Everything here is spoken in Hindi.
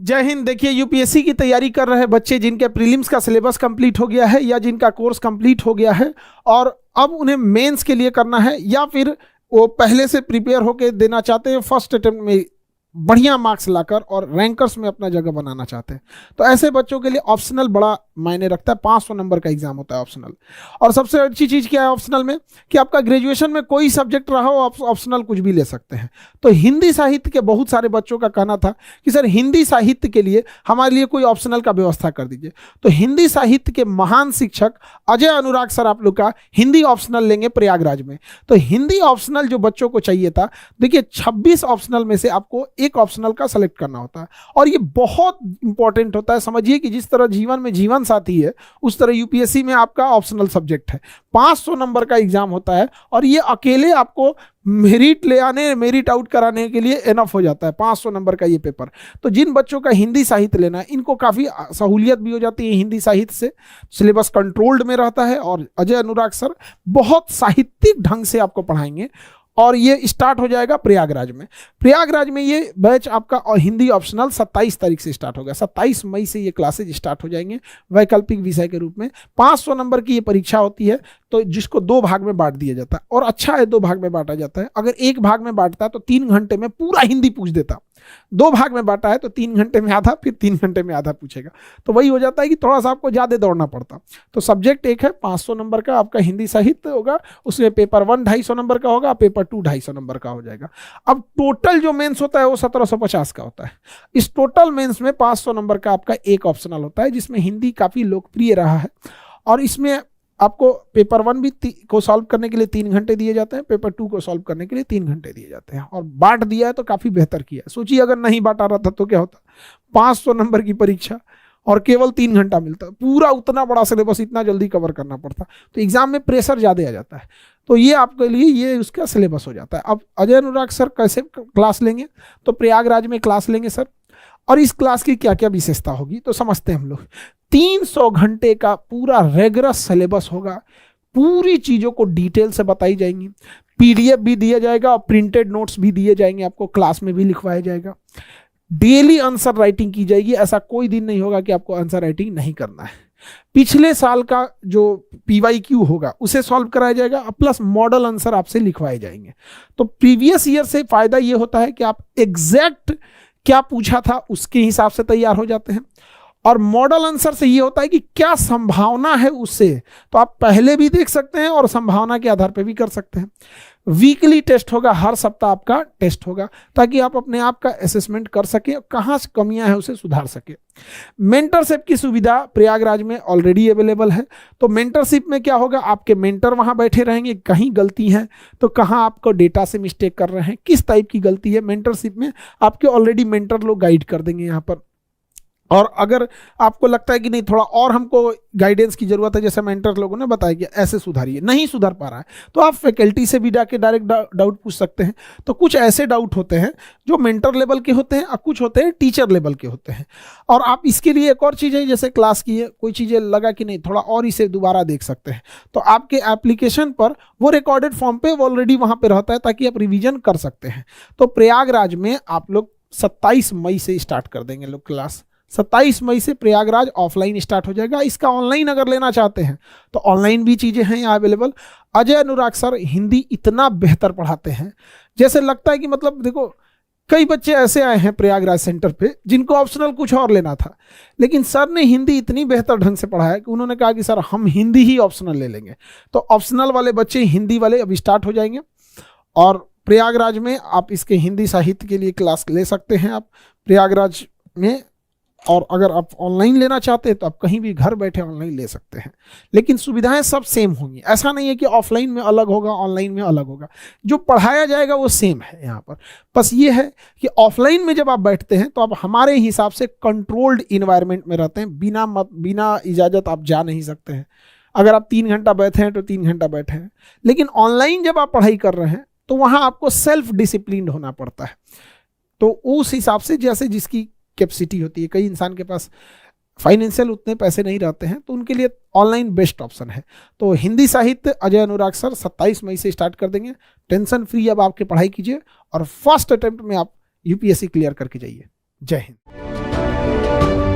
जय हिंद। देखिए, यूपीएससी की तैयारी कर रहे बच्चे जिनके प्रीलिम्स का सिलेबस कंप्लीट हो गया है या जिनका कोर्स कंप्लीट हो गया है और अब उन्हें मेंस के लिए करना है या फिर वो पहले से प्रिपेयर होकर देना चाहते हैं, फर्स्ट अटेम्प्ट में बढ़िया मार्क्स लाकर और रैंकर्स में अपना जगह बनाना चाहते हैं, तो ऐसे बच्चों के लिए ऑप्शनल बड़ा मायने रखता है। 500 नंबर का एग्जाम होता है ऑप्शनल। और सबसे अच्छी चीज़ क्या है ऑप्शनल में कि आपका ग्रेजुएशन में कोई सब्जेक्ट रहा हो, आप ऑप्शनल कुछ भी ले सकते हैं। तो हिंदी साहित्य के बहुत सारे बच्चों का कहना था कि सर हिंदी साहित्य के लिए हमारे लिए कोई ऑप्शनल का व्यवस्था कर दीजिए। तो हिंदी साहित्य के महान शिक्षक अजय अनुराग सर आप लोग का हिंदी ऑप्शनल लेंगे प्रयागराज में। तो हिंदी ऑप्शनल जो बच्चों को चाहिए था, देखिए 26 ऑप्शनल में से आपको एक ऑप्शनल का सेलेक्ट करना होता है और ये बहुत इंपॉर्टेंट होता है। समझिए कि जिस तरह जीवन में जीवन साथी है उस तरह यूपीएससी में आपका ऑप्शनल सब्जेक्ट है। 500 नंबर का एग्जाम होता है और ये अकेले आपको मेरिट आउट कराने के लिए एनफ हो जाता है 500 नंबर का ये पेपर। तो जिन बच्चों का हिंदी साहित्य लेना है इनको काफ़ी सहूलियत भी हो जाती है हिंदी साहित्य से, सिलेबस कंट्रोल्ड में रहता है और अजय अनुराग सर बहुत साहित्यिक ढंग से आपको पढ़ाएंगे। और ये स्टार्ट हो जाएगा प्रयागराज में। प्रयागराज में ये बैच आपका और हिंदी ऑप्शनल 27 तारीख से स्टार्ट होगा। 27 मई से ये क्लासेज स्टार्ट हो जाएंगे वैकल्पिक विषय के रूप में। 500 नंबर की ये परीक्षा होती है, तो जिसको 2 भाग में बांट दिया जाता है और अच्छा है 2 भाग में बांटा जाता है। अगर 1 भाग में बांटता है तो 3 घंटे में पूरा हिंदी पूछ देता। 2 भाग में बांटा है तो 3 घंटे में आधा, फिर 3 घंटे में आधा पूछेगा। तो वही हो जाता है कि थोड़ा सा आपको ज़्यादा दौड़ना पड़ता। तो सब्जेक्ट एक है 500 नंबर का आपका हिंदी साहित्य होगा, उसमें पेपर 1 250 नंबर का होगा, पेपर 2 250 नंबर का हो जाएगा। अब टोटल जो मेंस होता है वो 1750 का होता है। इस टोटल मेंस में 500 नंबर का आपका एक ऑप्शनल होता है जिसमें हिंदी काफ़ी लोकप्रिय रहा है और इसमें आपको पेपर 1 भी को सॉल्व करने के लिए 3 घंटे दिए जाते हैं, पेपर 2 को सॉल्व करने के लिए 3 घंटे दिए जाते हैं। और बांट दिया है तो काफ़ी बेहतर किया है। सोचिए अगर नहीं बांटा रहता तो क्या होता, 500 नंबर की परीक्षा और केवल 3 घंटा मिलता, पूरा उतना बड़ा सिलेबस इतना जल्दी कवर करना पड़ता, तो एग्जाम में प्रेशर ज़्यादा आ जाता है। तो ये आपके लिए ये उसका सिलेबस हो जाता है। अब अजय अनुराग सर कैसे क्लास लेंगे, तो प्रयागराज में क्लास लेंगे सर। और इस क्लास की क्या क्या विशेषता होगी तो समझते हैं हम लोग। 300 घंटे का पूरा रेगुलस सिलेबस होगा, पूरी चीज़ों को डिटेल से बताई जाएंगी, पीडीएफ भी दिया जाएगा और प्रिंटेड नोट्स भी दिए जाएंगे, आपको क्लास में भी लिखवाया जाएगा। डेली आंसर राइटिंग की जाएगी, ऐसा कोई दिन नहीं होगा कि आपको आंसर राइटिंग नहीं करना है। पिछले साल का जो पीवाईक्यू होगा उसे सॉल्व कराया जाएगा, प्लस मॉडल आंसर आपसे लिखवाए जाएंगे। तो प्रीवियस ईयर से फायदा ये होता है कि आप एग्जैक्ट क्या पूछा था उसके हिसाब से तैयार हो जाते हैं। और मॉडल आंसर से ये होता है कि क्या संभावना है उससे, तो आप पहले भी देख सकते हैं और संभावना के आधार पर भी कर सकते हैं। वीकली टेस्ट होगा, हर सप्ताह आपका टेस्ट होगा ताकि आप अपने आप का असेसमेंट कर सके, कहाँ से कमियां हैं उसे सुधार सके। मेंटरशिप की सुविधा प्रयागराज में ऑलरेडी अवेलेबल है। तो मेंटरशिप में क्या होगा, आपके मेंटर वहां बैठे रहेंगे, कहीं गलती है तो कहाँ आपको डेटा से मिस्टेक कर रहे हैं, किस टाइप की गलती है, मेंटरशिप में आपके ऑलरेडी मेंटर लोग गाइड कर देंगे यहाँ पर। और अगर आपको लगता है कि नहीं थोड़ा और हमको गाइडेंस की जरूरत है, जैसे मेंटर लोगों ने बताया कि ऐसे सुधारिए, नहीं सुधर पा रहा है, तो आप फैकल्टी से भी जाके डायरेक्ट डाउट पूछ सकते हैं। तो कुछ ऐसे डाउट होते हैं जो मेंटर लेवल के होते हैं और कुछ होते हैं टीचर लेवल के होते हैं। और आप इसके लिए एक और चीज़ है, जैसे क्लास की है, कोई चीज़ें लगा कि नहीं थोड़ा और इसे दोबारा देख सकते हैं, तो आपके एप्लीकेशन पर वो रिकॉर्डेड फॉर्म पे ऑलरेडी वहाँ पर रहता है ताकि आप रिविजन कर सकते हैं। तो प्रयागराज में आप लोग 27 मई से स्टार्ट कर देंगे लोग क्लास। 27 मई से प्रयागराज ऑफलाइन स्टार्ट हो जाएगा। इसका ऑनलाइन अगर लेना चाहते हैं तो ऑनलाइन भी चीज़ें हैं यहाँ अवेलेबल। अजय अनुराग सर हिंदी इतना बेहतर पढ़ाते हैं, जैसे लगता है कि मतलब देखो कई बच्चे ऐसे आए हैं प्रयागराज सेंटर पे जिनको ऑप्शनल कुछ और लेना था, लेकिन सर ने हिंदी इतनी बेहतर ढंग से पढ़ाया कि उन्होंने कहा कि सर हम हिंदी ही ऑप्शनल ले लेंगे। तो ऑप्शनल वाले बच्चे हिंदी वाले अब स्टार्ट हो जाएंगे और प्रयागराज में आप इसके हिंदी साहित्य के लिए क्लास ले सकते हैं आप प्रयागराज में। और अगर आप ऑनलाइन लेना चाहते हैं तो आप कहीं भी घर बैठे ऑनलाइन ले सकते हैं, लेकिन सुविधाएं सब सेम होंगी। ऐसा नहीं है कि ऑफलाइन में अलग होगा ऑनलाइन में अलग होगा, जो पढ़ाया जाएगा वो सेम है यहाँ पर। बस ये है कि ऑफलाइन में जब आप बैठते हैं तो आप हमारे हिसाब से कंट्रोल्ड इन्वायरमेंट में रहते हैं, बिना इजाज़त आप जा नहीं सकते हैं। अगर आप 3 घंटा बैठे हैं तो 3 घंटा बैठे हैं, लेकिन ऑनलाइन जब आप पढ़ाई कर रहे हैं तो वहाँ आपको सेल्फ डिसिप्लिन होना पड़ता है। तो उस हिसाब से जैसे जिसकी कैपेसिटी होती है, कई इंसान के पास फाइनेंशियल उतने पैसे नहीं रहते हैं, तो उनके लिए ऑनलाइन बेस्ट ऑप्शन है। तो हिंदी साहित्य अजय अनुराग सर 27 मई से स्टार्ट कर देंगे। टेंशन फ्री अब आपकी पढ़ाई कीजिए और फर्स्ट अटेम्प्ट में आप यूपीएससी क्लियर करके जाइए। जय हिंद। है।